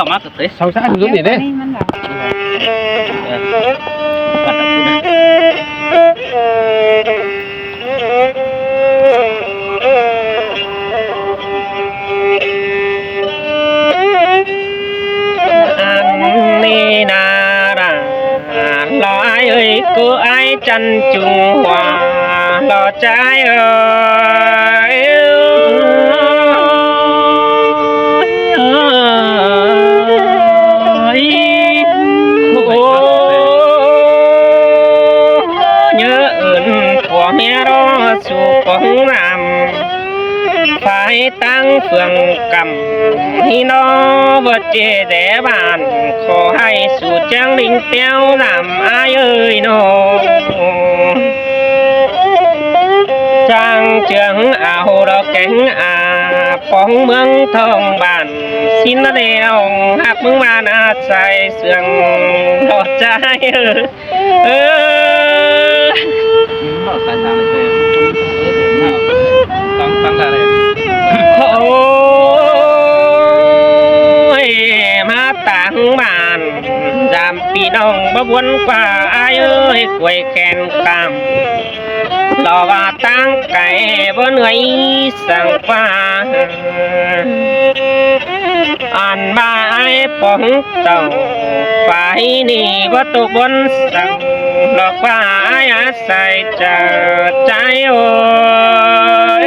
เข้ามาเถอะ sau sát thì rút gì đấy มันแบบ นี่นาราลอยเอ้ยกูไอ้จันจุงหัวรอใจเอ้ยโอ้เยอะอื่นผัวเมียรอสู่ปองนำฝ่ายตั้งเฟืองกำที่น้อบ่เจแดบ้านขอให้สู่เจียงลิงเตี้ยวนำอายเอ้ยน้องจางเจียงเอาดอกแกงอาปองเมืองทองบ้านสินเดียวหักมึงมานาใส่เสื่องดอกใจเออ nó sai sao này tăng tăng ra đây โอ้ยมาต่างบ้านจำพี่น้องบ่วนกว่าอายเอ้ยกล้วยแขนกำรอว่าตั้งไก่บ่เหนื่อยสั่งฟ้าอ่านบ่ายปองเจ้าฝ่ายนี่บ่ตกบนสั่งหลอกว่าอายอาศัยเจอใจโอ้ย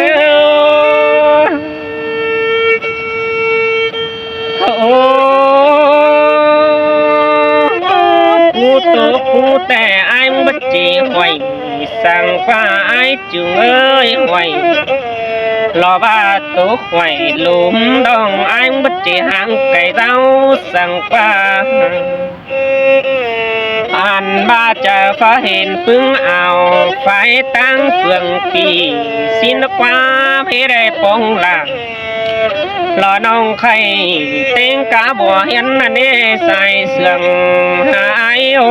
ผู้โตผู้แต่ไอ้มึงบัดจีหวยสั่งฟ้าไอ้จุงเอ้ยหวยรอบ้าตัวหวยหลุมดองไอ้มึงบัดจีหางไก่เต้าสั่งฟ้าอ่านบ้าจะฟ้าเห็นปึ้งเอาไฟตั้งเฟืองปีสินกว่าไม่ได้ปองหลังรอน้องไข่เต็งกาบัวเห็นนั่นเอ้ใส่เสื่องหายโอ้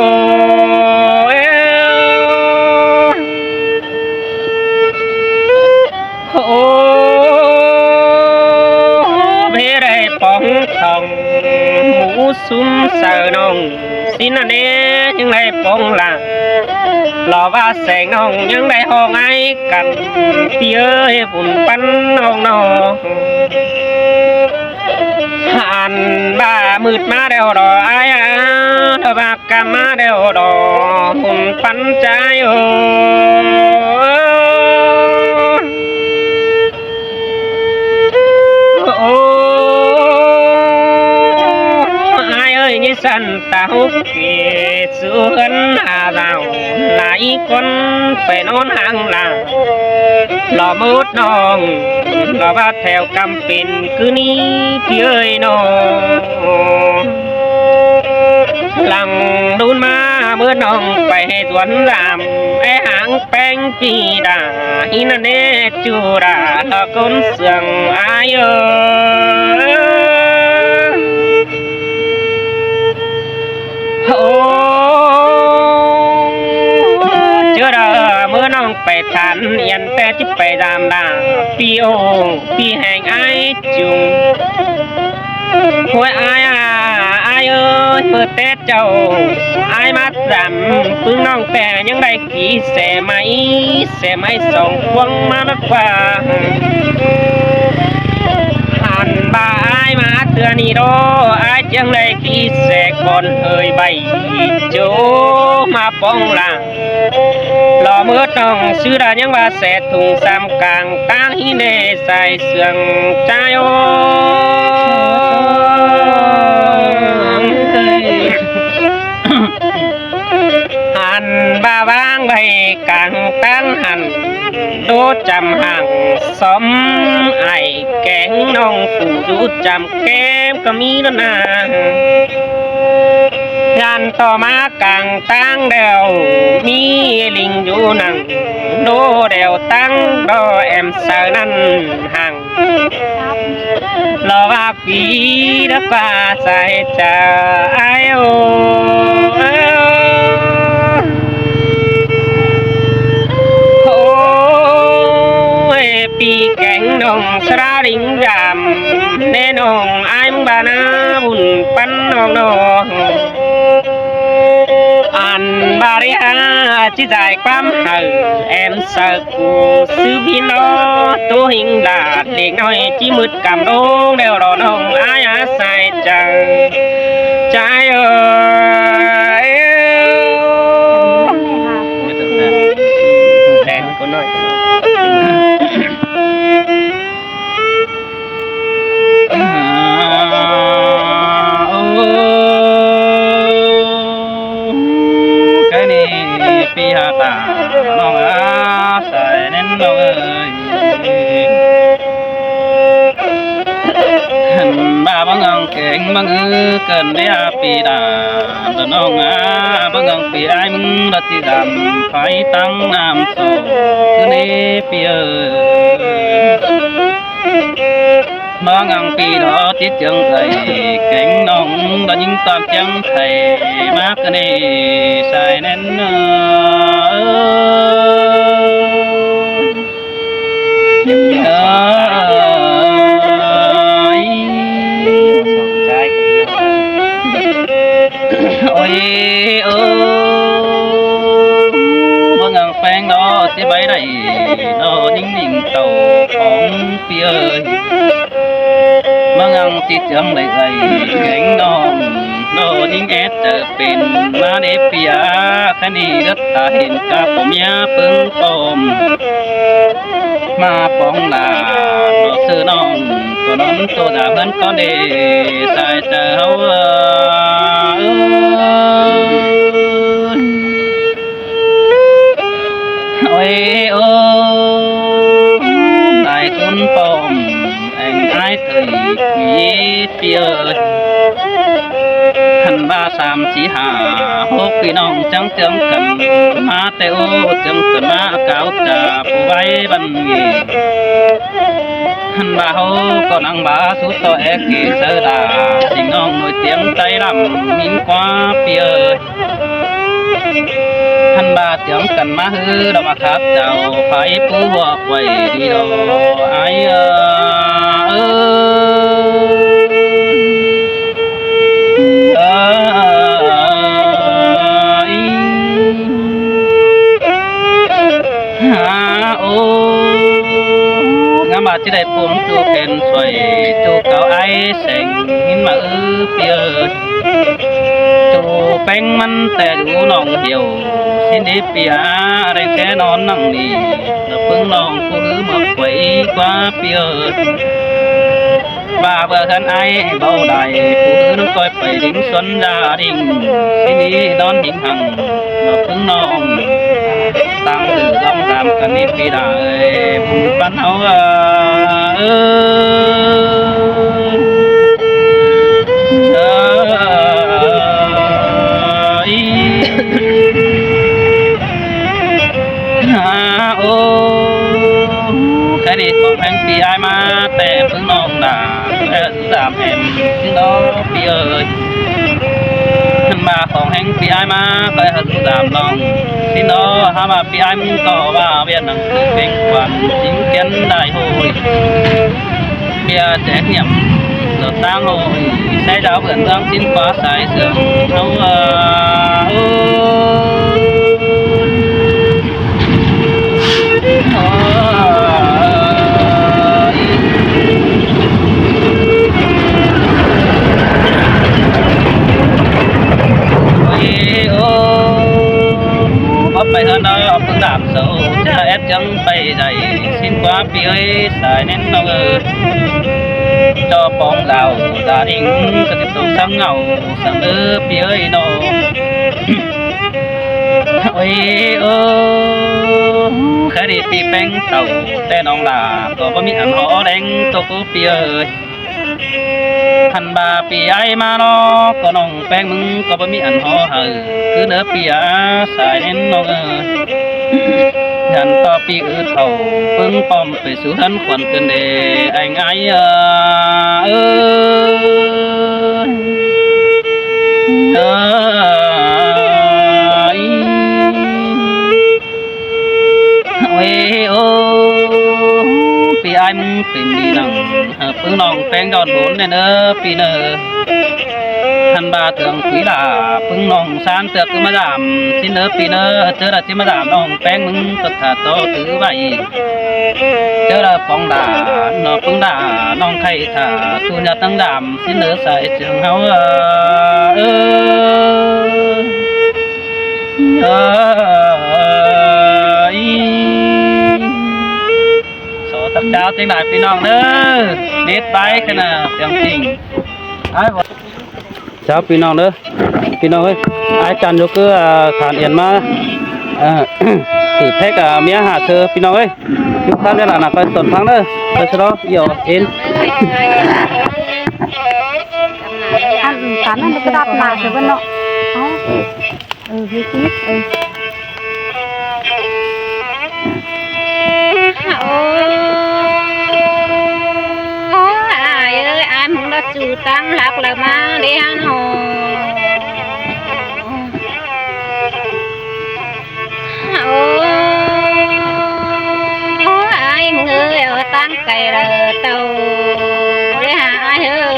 โอ้เบรปองทองหมูซุ้มเสือน้องสินั่นเอ้ยังได้ปองหลังรอว่าแสงน้องยังได้ห้องไอ้กันพี่เอ้ยปุ่นปั้นน้องน้องหันบ้ามืดมาเดียวดอไอ้ดอกบากกามาเดียวดอหุ่นปันใจโอ้โอ้ไอ้เอ้ยนี่สันตาหุกเกสุหันหาดาวหลายคนไปนอนห่างหลังหล่อมุดน้องหล่อว่าแถวกำเป็นคือนี้พี่เอ้ยน้องหลังดูนมาเมื่อน้องไปให้สวนรามไอ้หางแป้งปีดาฮินาเนจูราตะคนเสื่องอายเอ้ยโอ้เจอเมื่อน้องไปทันยันแต่จิไปตามด่าพี่โอพี่แห่งไอ้จุงหวยอายอายเอ้ยเมื่อแต่เจ้าอายมาดำพึ่งน้องแต่ยังได้กี่แสไหมสองพวงมานักกว่าหันบ่าอายมาเตือนนี่โดอายจังได้กี่แสก่อนเฮยใบโจมาป้องหลังรอเมื่อต้องซื้อได้ยังว่าแสถุงสามกลางตาฮิเนใส่เสื่องใจโอหันบ่าวางใบกลางตั้งหันโดจำห่างสมไอแกงน้องผู้ดูจำแก้มก็มีแล้วนะยันต่อมากลางตั้งเดวมีลิงอยู่นั่งโดเดวตั้งดอแอมเสานั่นห่างรอว่าปีดักว่าใส่ใจไอโอปี ปีแกงนองสระลิงยามแน่นองไอ้มึงบานาบุญปั้นน้องน้องอันบาริฮาจิใจความหาแอมสักกูซื้อพี่น้องตัวหิงดาดเด็กน้อยจีมืดกำโดงเดี๋ยวรอน้องอายอาศัยใจใจเอ้ยแดงก็น้อยปีหาตาน้องอาใส่เน้นน้องเอ้ยบ้าบังอังเก่งบังเกินได้ปีดาน้องอาบังอังปีไอ้มึงรัติดำไฟตั้งน้ำโซ่คือในปีเอ้ยบางอังปีđó tiết chân thầy cánh nong đã những tam chân thầy mát cái này xài nên ôi bang ang phèn đó chỉ bay đầy đó những miền tàu con phía ơi bang ang tiết chân đầy đầy cánh non đó những ép trở bên má để phía cái này rất ta hiện cảผมยาปึ้งปอมมาป้องลาเราซื้อน้องตัวน้องตัวดาเพิ่นก็ได้ใส่เจอเขาโอ้ยโอ้นายคุณปอมแองไอ้เตยมีเปียหันบ้าสามสี่ห้าหกพี่น้องจังเจิงกันมาแต่โอ้จังกันมาเก่าจะผู้ไว้บันเงหันบ้าเขาก็นั่งบ้าสุดต่อเอกเสดาสิ่งน้องหน่วยเตียงใจรำมินกว่าเปียหันบ้าเจียงกันมาฮือเรามาขับเจ้าไฟปูหัวไว้ดีดอไอchỉ để buông chu khen xoay chu cao ai sành hin mà phía chu bánh mắn tè chu nòng hiểu xin đi phía đây sẽ nón nặng đi đập phương nòng phụ nữ mặc quậy qua phía bà vợ thân ai bao đại phụ nữ nó coi phải đính xuân gia đình xin đi đón hình hằng đập phương nòng tăng từ dòng làm cần đi phía đại bắn áo cái đi còn anh thì ai mà tè phương non đã làm em đó phía ơi mà còn anh thì ai mà phải hết làm lòng xin đó ha mà phía anh có vào biết năng bên quan chính kiến đại hội bia trách nhiệm rồi tang hội sai đáo vườn giang xin quá sai sương thâu bay hơn đó phương đảm sâu cha ép chân bay dày xin quá phía ơi xài nên nó cho bóng lào gia đình có tiếp tục sáng ngầu sáng ơ phía ơi nó ôi khá đi tì bánh tàu tên ông là có bó miệng ăn họ đánh tô cố phía ơi thành bà phía ai mà nó có nông bánh mừng có bó miệng ăn họ hờ cứ nỡ phía xài nên nó dàn to pi thầu phương pom phải xuống thân quần cần để anh ai ai muốn tìm đi nằng phương nòng phèn đòn bốn này nơ pi nơ thân ba thường quý là phương nòng san tược cứ mà giảm xin nơ pi nơ chớ là chỉ mà giảm nòng phèn mừng tất thà to thứ vậy chớ là phong đà nó phương đà nòng khay thả tu nhà tăng đảm xin nơ sai trường háo số tập cháo tiếng đại phi nòng nữa nét bay cái nào tiếng trình ai vậy cháo phi nòng nữa phi nòng ơi ai chăn cho cứ thản yến mà thử thách mía hạ sơ phi nòng ơi chúng ta đây là phải tuần tháng nữa rồi sau đó nhiều in ăn cắn nó cứ đạp lại rồi bên nọ viết tiếp ai ơi ai muốn là chủ tăng lạc là ma đi ăn hồ ai muốn ơi ở tăng cày là tàu đi ai ơi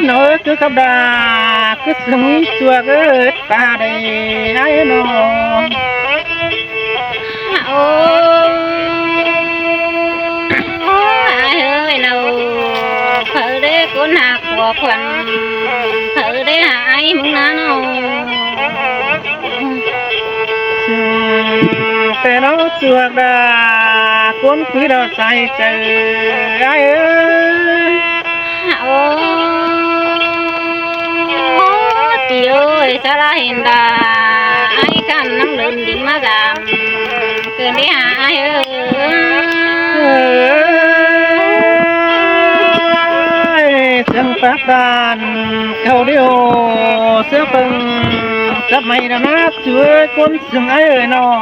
nói cứ khắp đà cứ sưng chua cứ ta đây ai nó ai ơi nào phở đấy con hạt của quần phở đấy ai muốn nóแต่nó chua đà cuốn quý đó say trời ai ơi chị ơi sao ra hiện đà ai cần năng lượng đi mà giảm cơn đi ai ơi sương phát đàn câu điệu sương phừng sắp mày đã nát chuối con sương ấy ơi nó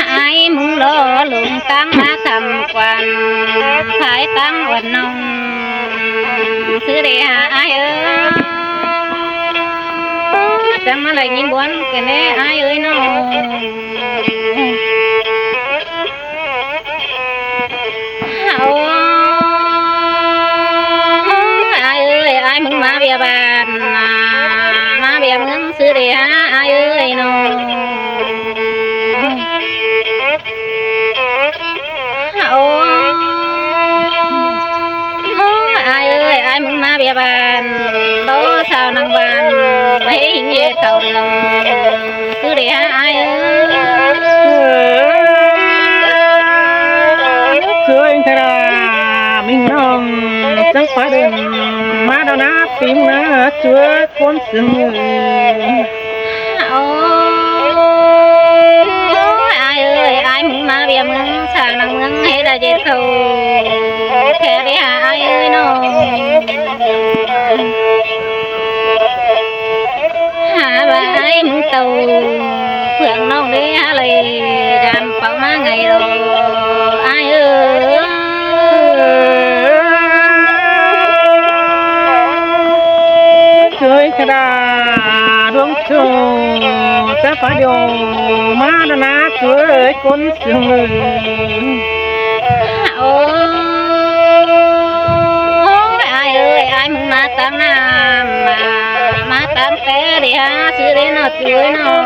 ai muốn lo lượng tăng má cầm quan phải tăng quần nông thứ đi ai ơi chẳng mà lại nhìn buồn cái này ai ơi nó ai ơi ai muốn má bia bàn má bia muốn thứ đi ai ơi nó ai ơi ai muốn má bia bàn đó sao năng bàn mấy hình như cầu đường cứ để ai ơi thưa anh thầy là mình không chẳng phải đường má đã nát tim nó chúa con sừng ai ơi ai muốn má bia muốn sao năng muốn hay là dệt cầu kẻ để ai ơi nó bà ai muốn tàu phượng nông để lại làm bao má ngày rồi ai ơi chơi cái đà đuông trù sẽ phải điều má đã nát chúa con sừng ai ơi ai muốn má tăng nam má tăng té đi ha xưa đến nó chuối nó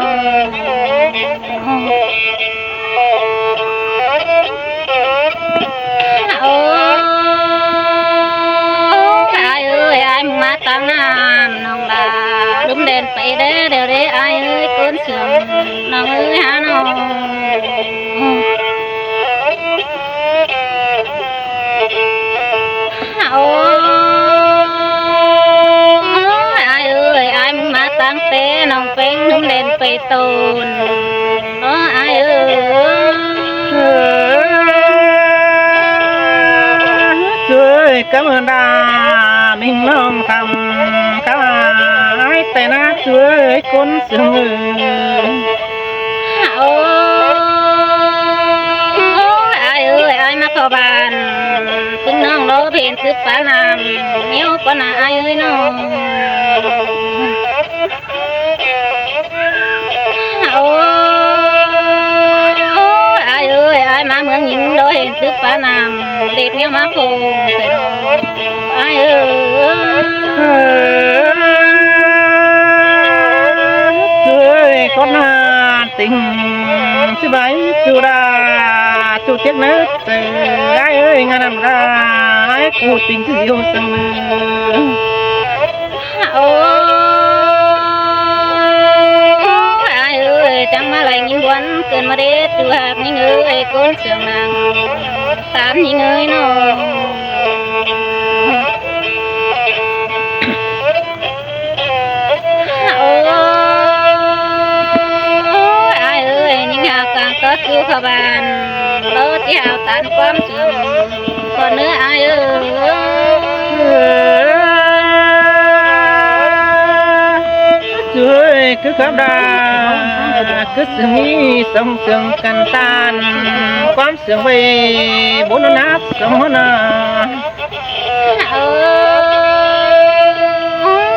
ai ơi ai muốn má tăng nam nông là đúng đèn phải đấy đều đấy ai ơi con sườn nông ơi hả nó ai ơi ai muốn má tăng té nông phèn đúng đèn phải tồn ai ơi chúa cảm ơn đà mình lòng thầm cái tên á chúa con sừng ai ơi ai mà có bàn cũng nong đó phiền cứ phá làm nếu có là ai ơi nó phá nam đẹp nhau má phù phải rồi ai ơi con tình sư bái chú đà chú tiếc nước ai ơi ngàn năm ra ai cô tình cứ yêu sân ai ơi chẳng mà lại nhìn quấn cơn mà đế trừ hạt những người con sương nàng tám những người nó ai ơi những hào càng có cứu khả bàn đó chỉ hào tàn quam sương còn nữa ai ơi chuối cứ khắp đà cứ sương nghĩ sông sương cằn tan quám sương về bốn nó nát sông nó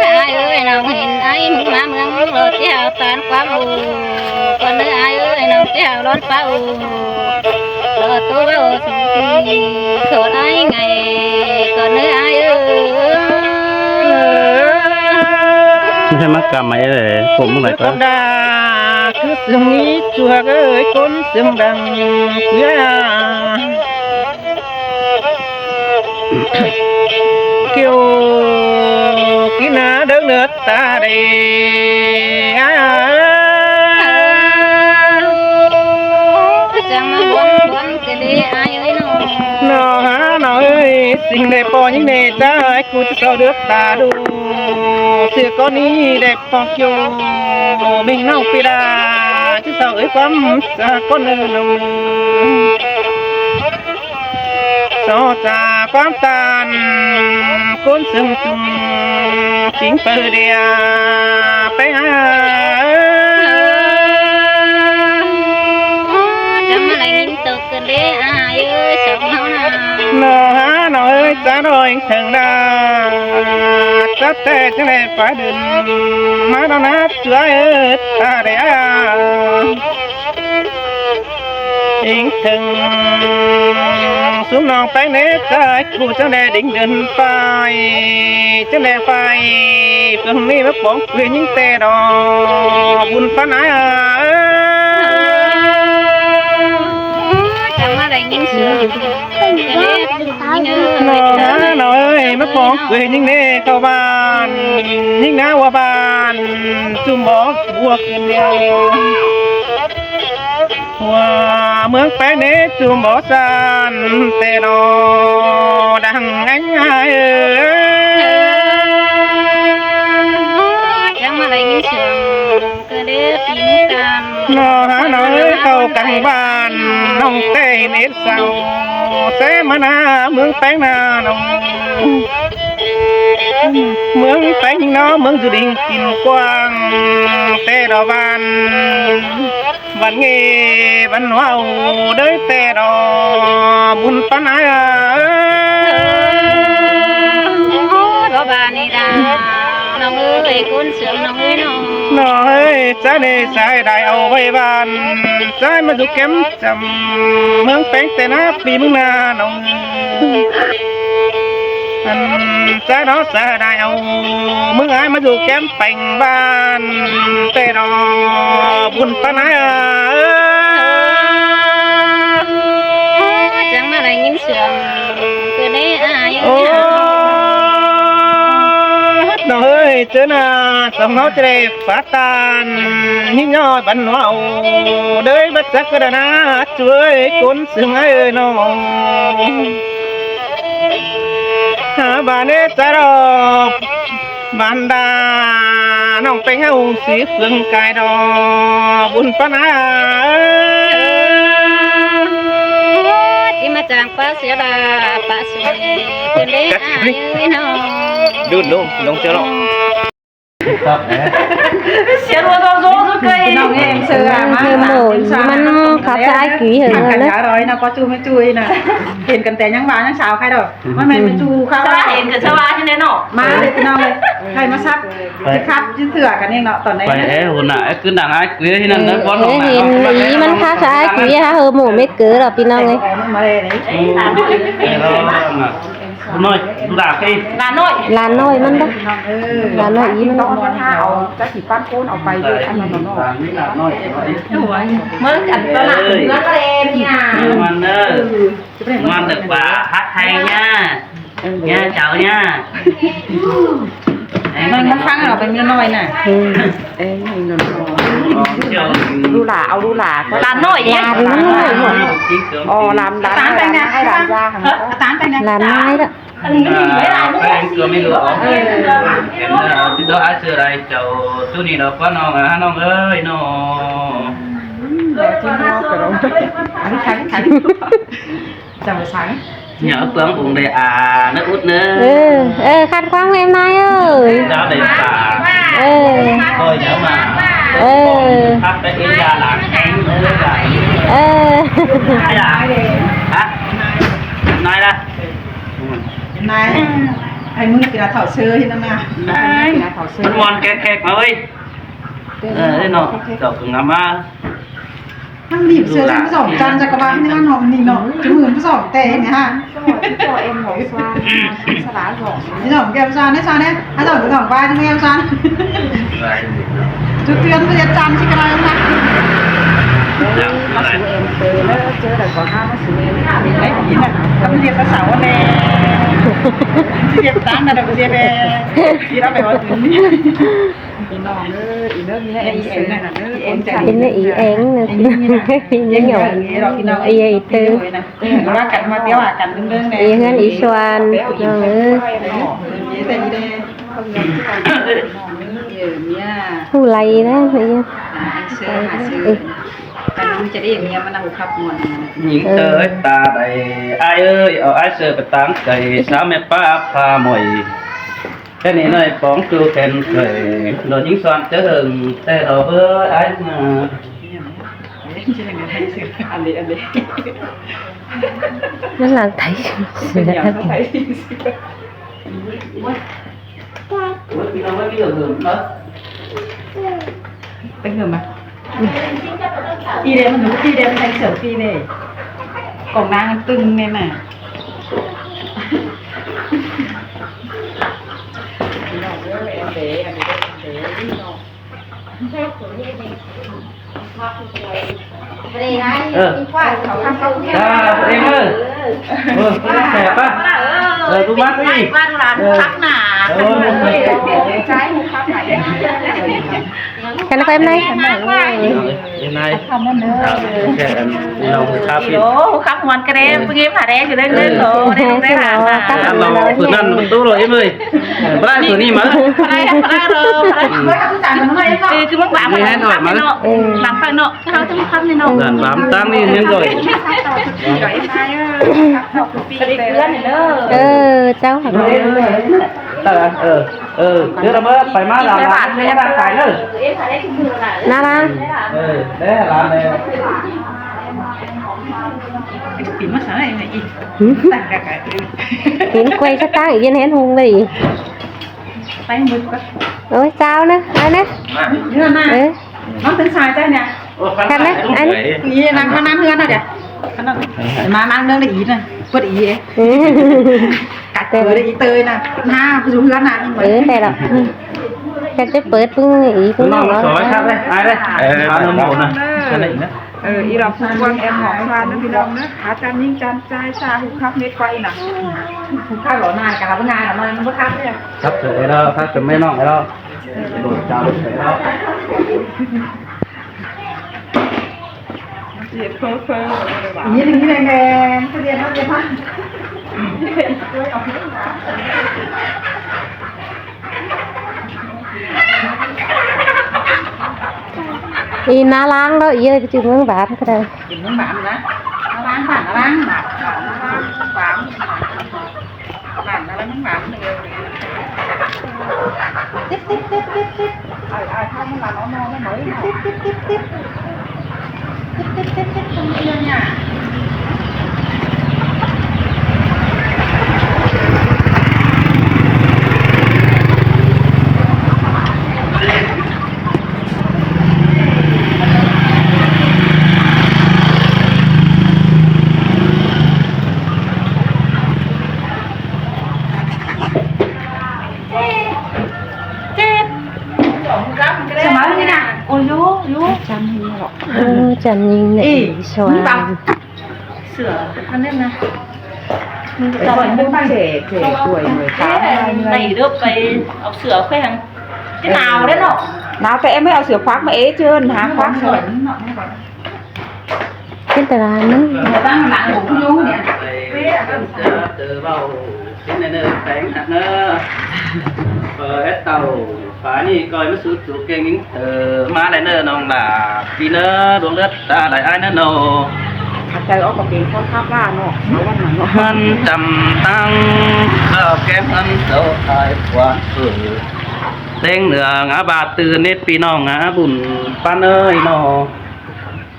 ai ơi nào hình ai mừng má mừng rồi chỉ hào tàn quam u còn nữa ai ơi nào chỉ hào lon phá u rồi tôi bảo khổ ai ngày còn nữa ai ơiให้มากรรมไหมเลยผมเมื่อไหร่ก็ con đà cứ sương nghĩ chuột ơi con sương đằng quê kêu kí ná đỡ nước ta đây chẳng mà buồn cái đi ai ơi nó hả nó ơi xinh đẹp bò những nề cha ai cô cho sao được ta đủ xưa con đi đẹp bò kiều mình nào phi đà chứ sao ấy quắm cha con ơi lòng so cha quắm tàn con sương chung chính phơ đìa bé chẳng mà lại nhìn tục cái đi ai ơi sống hao nào nó há nó ơi cha rồi thằng đà chắc tệ chứ này phải đừng má nó nát chưa ơi ta để hình thằng xuống non tay nét trái cụ cho này đỉnh đền phai cho này phai phần mi mất bóng quyền những tè đò buồn phá nái chẳng mà lại nhìn sương nó ơi mất bóng quyền những nè thâu bàn những ná hoa bàn chùm bó bùa quyền đeo hoa mướn bé nế chùm bó san tè đò đằng ánh ai chẳng mà lại nhìn sương cái đi tìm can nó há nói câu căng bàn nông tê nết sao sẽ mà na mướn bé na nông mướn bánh nó mướn dự định kim quang tê đò van văn nghề văn hóa đới tê đò buôn bán ai có bà này đã nông ơi con sương nông ơi nó ơi trái này trái đại âu vây bàn trái mà dù kém chầm mướn bánh tê nát vì mướn na nông trái đó xa đại âu mướn ai mà dù kém bánh bàn tê đò buôn bán ai chẳng mà lại nhìn sương cái đấy ai ơi ơi nó ơi chứ na sống nó chơi phát tan như nhoi bắn nó đời bất giác cái đàn chuối cuốn sương ơi nó bà nế cha đó bạn đà nông bánh hồng xí phương cài đò buôn bán chỉ mà chẳng phá xía là phá xía cái đấy ai ơi nó đun luôn đông chưa đâu Xia luôn rồi rồi cây nó nghe em sờ à màมันขับซ้ายกี่เหรอ กันยาร้อยนะพอจูไม่จุยนะเห็นกันแต่ยังบ้ายังสาวใครดอกมันไม่เป็นจูข้าวเห็นกับชาวบ้านที่ไหนเนาะมาเลยพี่น้องเลยใครมาซักจะคัดยืดเถื่อกันเองเนาะตอนนี้ ไปหุ่นน่ะคือหนังไอ้คือที่นั่นนะก้อน เห็นอีมันขับซ้าย คุยฮะเฮอหมูเม็ดเกลือหรอพี่น้องเลย มาเลยนี่ น้อยดูด่าพี่ ลานน้อย ร้านน้อยมันปะ ร้านน้อยอีมัน ต้องนอนห้าเอาจะสีปั้นโคนเอาไปด้วยอันนั้นน้อย นี่ด่าน้อย เมื่อกันตลาดเมื่อเรนเนี่ย มันเนอมันđược bà hát hay nha nha chào nha มันฟังเราเป็นน้อยน่ะ ดูหลาเอาดูหลาร้านน้อยเนี่ย อ๋อร้านร้านไปไงให้ร้านยาค่ะร้านไปไง ร้านไม้ละ em chưa mấy lửa em từ đó ai sửa đây chào chú này nó có non à non ơi nó จังสัง nhớ phương cũng để à nó út เอ nữa อคัดความแม่นายเอ้ย đó để bà เออ thôi nhớ mà เออ phát cái in ra làm anh nữa là เออ ai là hả nói ra นายไอ้มึงกินเถาเชื้อที่นั่นน่ะเถาเชื้อ มันมอนแขกๆมาเว้ยđây nó đọc ngắm à ทั้งรีบเชื้อทั้งผสมจันจักรวาลที่นั่นหอมนี่เนาะจมือผสมแต่เนี่ยฮะเอ็มของซานสลาหอมนี่หอมแก้มซานได้ซานเนี่ยถ้าหอมหอมไปที่แก้มซานจุดเตือนประเดี๋ยวจันชิคกี้พายนะมาสู่เอ็มเตอแล้วเจอแต่ก่อนห้ามาสู่เอ็มไอ้ผีน่ะก็ไม่เรียกภาษาว่าแม่เรียกตั้งนะเดี๋ยวเรียกแม่ที่เราไปว่าถึงนี่อีน้องอีเนื้อมีไอ้เอ็มน่ะเอ็มใจ เป็นอีเองนะพี่ยังเหงาอีอีตื้อ เรากันมาเตี้ยวกันเรื่องๆ อีเงินอีชวนน้องเอ้ย แต่อีเด้เขาเงินที่เขาเนี่ย ผู้ไรนะนี่ เสื้อหาซื้อกันรู้จะได้เมียมันนั่งขับมวน nhìn tới ta đây ai ơi ở ai sợ cái tám cây sao mẹ ba pha mồi cái này này bóng tu khen cười rồi những xoan chớ hừng tê đầu với ai mà อันนี้ มันหลังไทยเสือ mới biết được hưởng đó เป็นเงินไหมอีเดมันหนูอีเดมันใช้เสือปีเลยกล่องนางตึงเนี่ยน่ะem ơi đẹp á tôi bắt đi บ้านร้านพักหนาใช้หมูพักไหน กันไปไหน hôm nay lòng cà phê โอ้ขับมันกระเด็นเงี้ยผ่าแดงอยู่ได้เลยโอ้ได้หลานมา lòng từ năn một tú rồi em ơi ba từ ní mà อะไรเลยไม่ต้องจ่ายมันไม่ได้คือมันแบบมันขับเนาะหลังไปเนาะเขาต้องขับเนาะ đàn bám tang đi nên rồi เออเจ้าหัก đưa ra mới phải má làm để ra phải nữa น่ารัก để làm này ปิ่นมาใส่อะไรอีกต่างกัน เห็นกล้วยสตางค์อีกยันเห็นหงเลย ไปมือก็ โอ้ยเจ้านะอันนะ เนื้อหน้า เออ น้องถึงสายใจเนี่ย กันนะอันนี้ นี่นางมาน้ำเนื้อน่ะเดี๋ยวมานั่งเนื้อได้อีน่ะกดอีกัดเตยได้อีเตยน่ะหน้าคือเพื่อนน่ะ เออแต่ละกันจะเปิดพึ่งอีกพึ่ง nó เนาะ sỏi khác đấy ai đấy nó mổ nè cái này nữa อีเราพูดว่าแอมหอมฟานนะพี่น้องนะหาจานยิ่งจานใจชาหุบครับเม็ดไฟน่ะหุบข้าวหล่อนานกับงานหน่อยมันก็ครับเนี่ย sắp sửa đó sắp sửa mấy nòng đó đồ cháo được đó นี่ถึงที่แดงๆเรียนเขาเรียนพัน อีน้าล้างđóอีไปจุ่มเมืองบาทก็ได้ กินน้ำหวานนะล้างผ่านล้างหวานหวานผ่านแล้วน้ำหวานเลยติ๊บติ๊บติ๊บติ๊บติ๊บไอ้ข้าวมันหวานน้องๆไม่เหมือนติ๊บติ๊บติ๊บติ๊บติ๊บติ๊บติ๊บตรงนี้เนี่ย จันยิงเนี่ยสว มึงบัง น เสืออันนั้นนะมึง Cái จะ con มึง bún trẻ trẻ tuổi 18 này đượcไปเอาเสือแขวงcái nào đấy nọ nào tại em mới ao sửa khoác mà ế chưa hả khoác rồi เป็นตารางนึง người ta nặng cũng vô nè เจอเบาชิ้นในเนื้อแป้งหักเนื้อเปิดเตาฝานี่ก้อยมันสุดสุดเก่งยิ่งมาlạiเนื้อน้องด่าปีเนื้อดวงเลือดตาไหลไอ้เนื้อโน trời ơi có tiền khóc khóc ra nọ nó vẫn là nọ มันจำตั้งเล่าแก้มมันโตตายกว่าเต้งเหนืองาบาดตื่นเน็ตปีน้องงาบุญป้าเนยนอ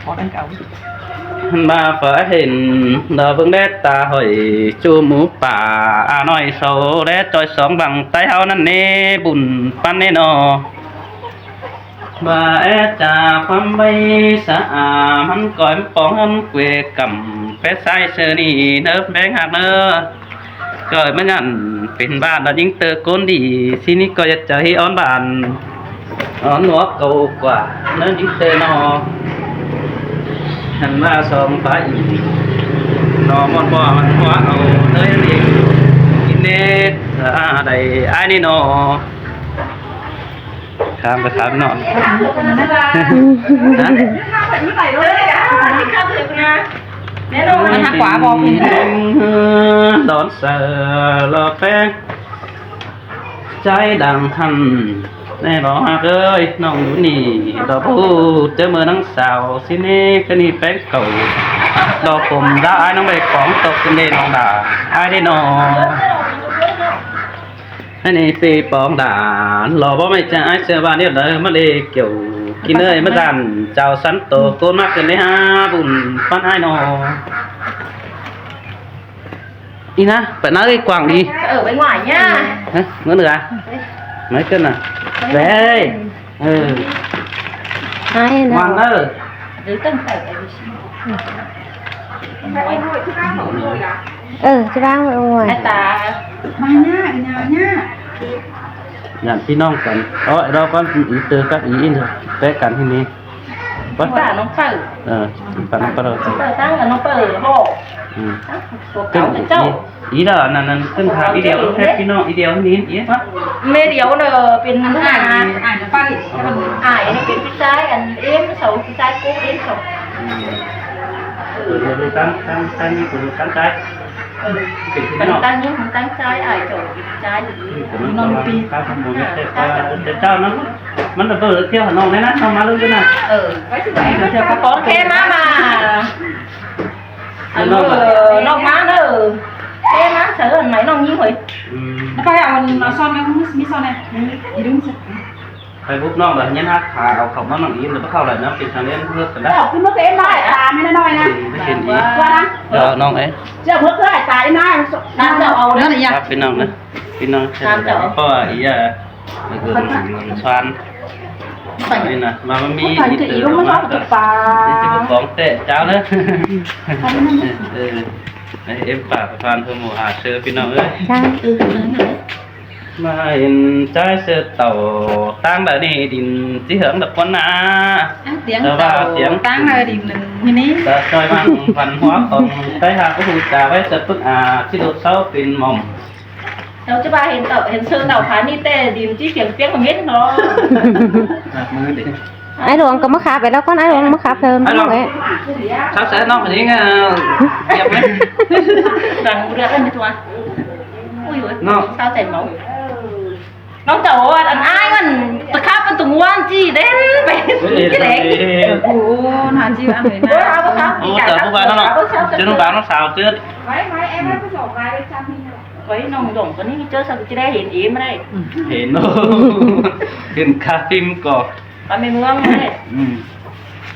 có đánh cậu มาฝาเห็นดาวเพิ่งได้ตาหอยจูหมูป่าอาน้อยโซและจอยสองบังไตเฮานั่นเน่บุญปันเน่นอบาแอจ่าความใบสะอามันก่อยปองหันเกวกำเป็ดไส้เชอนี่เนิบแบงหักเนอก่อยมันยันเป็นบ้านเรายิ่งเตอก้นดีทีนี้ก็จะใจอ้อนบานอ้อนหัวเก่ากว่าเนื้อยิ่งเตอนอหันมาสองฟ้าอีกนอมันบ่มันหัวเอาเนื้อเองกินเน็ตอะไรไอ้นี่นอข้ามไปข้ามนอนมันหักขวาบอมดอนเสือรอแป้งใจดังทันแน่บอกเอ้ยน้องอยู่นี่ดอกพูดเจอเมื่อนังสาวสิเน่ก็นี่แป้งเก่าดอกผมได้น้องใบของตกเป็นเด่นน้องด่าไอ้ได้นอนอันนี้ปีปองด่านหล่อบ่ไม่จะไอ้เสื้อบ้านเนี่ยเลยมาเลยเกี่ยวกินเลยมาดันเจ้าสันโตโกนมากเกินเลยฮะบุญปั้นไอ้นออีนะไปน้าcái quảng đi ở bên ngoài nhá hả nữa nữa à mấy cân à về hai nè ngoan ơ dưới tầng phải จะบ้างไปโอ้ย ai ta mà nhá nhà nhá nhậnพี่น้องกันเราก็อีเตอร์กับอีอินแปะกันที่นี่วัด ta nó phở ปันก็เรา phở tăng là nó phở hộ ขึ้น của cháu อีเด้อนั่นขึ้นทางอีเดียวแค่พี่น้องอีเดียวนี้อีวะ mê điếu nè bên ai ai nó bay ai nó bên cái trái anh em nó xấu cái trái cố em xấu ดูตั้งนี่คือตั้งใจเป็นพี่น้อง mình tăng nhưng mình tăng trái ai chỗ cái trái thì น้องปีข้าวขมูเนี่ยแต่เจ้านั้นมันจะเปิดเที่ยวน้องเลยนะน้องมาเลยนะ cái thứ bảy là theo có cái má mà anh nó má nó cái má sợ anh mấy nó nhiêu vậy nó bay à nó son này không biết son này gì đúng không ไปปุ๊บน้องแบบยันฮักขาเอาเขามาหนังอีนหรือเข้าเลยนะเป็นทางเล่นเลือกกันได้ đó cứ mất cái em nói à mới nói nè ไม่เห็นอี qua đó เดี๋ยวน้องเอ๊ะ giờ mất cái tài em nói đang chờ ầu đó đấy này ครับพี่น้องนะพี่น้องเพราะว่าอีอ่ะมันคือชวนนี่นะมามันมี phải chị cũng mới nói được นี่ bà จะเป็นของเตะเจ้าเลยเอ็มปากประธานเพื่อหมู่หาเชื่อพี่น้องเอ้ย ใช่ มาเห็นใจเสือเต่าตั้งแต่นี่ดินที่เหิงดับคนนา tiếng Đó vào tiếng. tang này thì như này แต่จอยมันฝันหัวของใต้หาก็หูจ่าไว้เสร็จปึ๊กที่โดดเสาเป็นหม่อม đâu chứ ba hiện sơn tàu phá ni tê điềm chi phiền phiền mà biết nó มือดิ ไอ้หลวงก็มาขาไปแล้วก็ไอ้หลวงมาขาเพิ่มน้องเอ๋ ชอบใส่น้องคนนี้เก็บไหม rằng được anh thua ui ui Nó. sao chảy máu nó chậu anh ai mình tôi khắp anh tụng ngoan chi đến về cái đấy ủa hàn chi ăn người bữa nào nào bữa khắp โอ้แต่ผู้บ่าวน้องจะน้องบ่าวน้องสาวเจือด mấy mấy em nó có sổ bài bên trong đi với nông đồng có những chơi sao cái đấy hiện ý mà đây เห็นโอ้เห็นคาฟิมก่อ và mình ngon đấy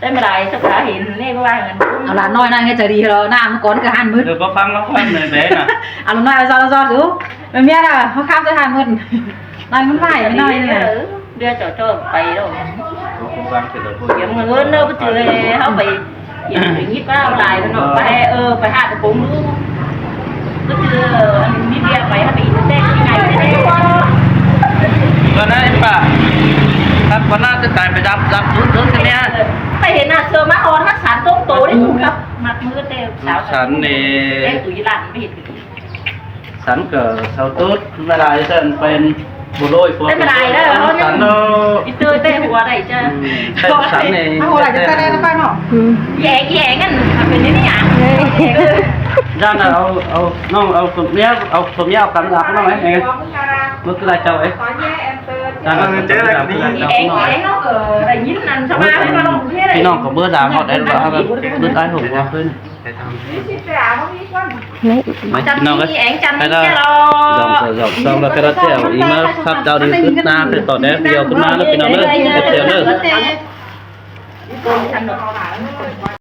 đây mà lại sao cả hiện này có ai à là nói này nghe trời đi rồi nam có cái hàn mứt เดี๋ยวก็ฟังแล้วฟังเลยเบ๊น่ะ à là nói là do chú mình biết là nó khám tới hàn mứt nói muốn phải mới nói này đưa cho bày đâu ฟังเสร็จแล้วพูด kiếm người lớn đâu có chữ không phải kiếm nhít vào lại nó phải hạ được 4 đứa cứ chưa anh biết đi phải bị thế này thế này ตอนนั้นไอ้ป่าถ้า รับวันหน้าจะกลายไปรับทุนใช่ไหม ไปเห็นน่ะเสือมาอ่อนมาสารต้มโตได้ถูกครับมัดมือเต็มสาว ฉันนี่ เด็กตุยหลานไม่เห็น ฉันเกิดชาวตุ๊ดเวลาฉันเป็นบุโรยพวก ไม่เป็นไรแล้วเขา ฉัน อีเตอร์เตะหัวได้จ้ะ ฉันนี่ ถ้าหัวไหลจะใส่ได้หรือเปล่าเนาะ แย่แย่งั้นเป็นนี่อ่ะ ด้านน่ะเอาน้องเอาผมเนี้ยเอากำลังน้องไหมเองมื่อกี้เจ้าเอ้ ขอแย่แอมเตอร์ ด้านนั้นเจ้าแบบนี้ แย่แย่เขาได้ยินนั่นชาวบ้านมาลงเทศ พี่น้องก็เมื่อด่าเขาได้หรือเปล่าแบบเมื่อได้ผมว่าขึ้น ไม่ จัน พี่น้องก็ ที่แองจัน ให้ ที่ เรา เรา dòng là cái đó theo ý mà sắp giao đi cứ na thì tỏ đẹp video cứ na nóพี่น้องเด้อเดี๋ยวเด้อ Hãy subscribe cho kênh Ghiền Mì Gõ để không bỏ lỡ